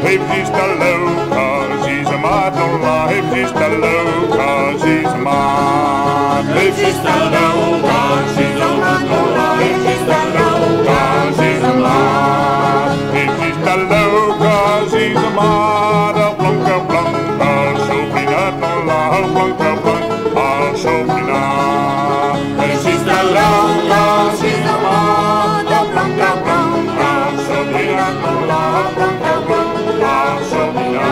she's the low, she's a mad no if she's the low, she's a mad. If she's the low, she's a mad no if she's the low, she's a mad. If she's the low, she's a mad. Blanca, blanca, Sophina, no la, blanca, blanca, Sophina. If she's the low, she's a mad. Blanca, blanca, Sophina, no la, blanca, blanca, Sophina.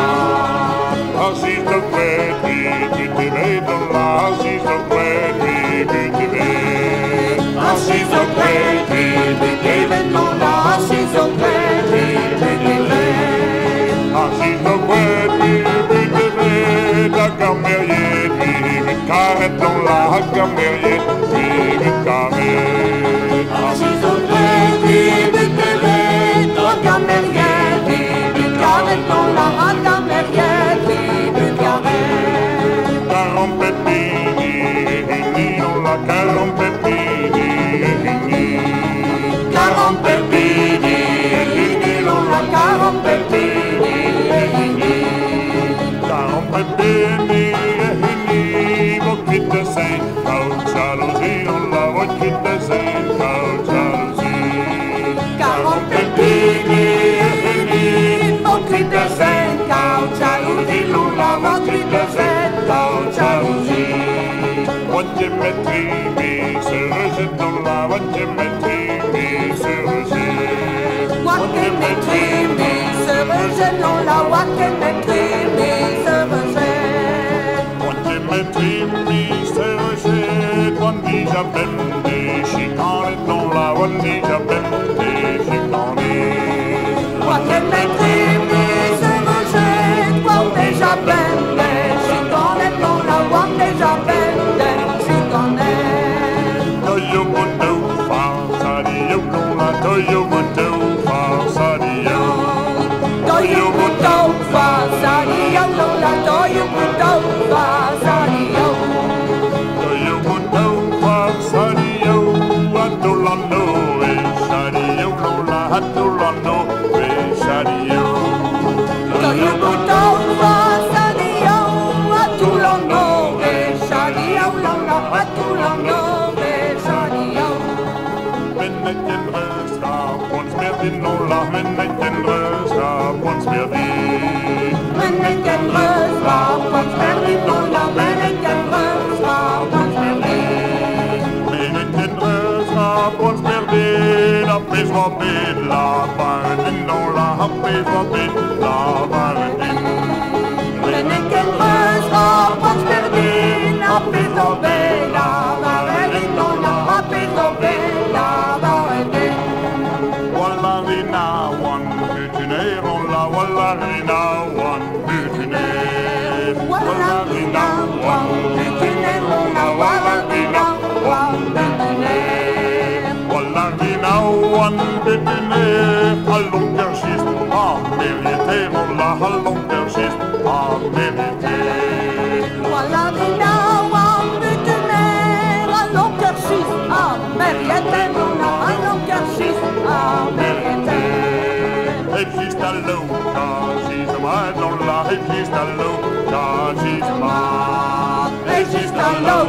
She's the pretty, pretty maid, no la, she's the pretty, pretty maid. She's the pretty, pretty maid, no la, she's the pretty, pretty maid. She's the pretty, pretty maid, la gamerier, vite carrette, no la gamerier, vite carrette. She's the pretty, pretty maid, la gamerier, vite carrette, no la gamerier, vite carrette. Carampettini, no la carampettini, carampettini, no la carampettini, carampettini, vocchette sei, jalousie, non la vocchette sei, jalousie. Carampettini, vocchette sei, jalousie, non la vocchette sei, jalousie. Voglio mettermi se rejette dans la voglio mettermi se rejette. Voglio mettermi se rejette dans la voglio mettermi se rejette. Voglio mettermi se rejette quando già bende chicane dans la voglio già bende chicane. Voglio mettermi se rejette quando già bende chicane dans la voglio già bende. You would do farsadio, do you would do farsadio? Do you would do farsadio, do you would do farsadio? Do you would do farsadio? Adulano e shadio, lola adulano e shadio. Do you would do farsadio? Adulano e shadio, lola adulano. Men ik ken reusgrap, ons meer die. Men ik ken reusgrap, ons meer die. Men ik ken reusgrap, ons meer die. Men ik ken reusgrap, ons meer die. Dat is wat bid, laat maar in, no laat is wat bid, laat maar in. Men ik ken reusgrap, ons meer die. Dat is wat bid, laat maar in, no laat is wat bid, laat maar in. Wallarina one mutineer, wallarina one mutineer. Wallarina one mutineer, wallarina one mutineer. Wallarina one mutineer, halonkersjes, militair, halonkersjes, militair. Wallarina one mutineer, halonkersjes, militair, halonkersjes. If she's the low, she's a mad, no lie. If she's the low, she's a mad. If she's the low,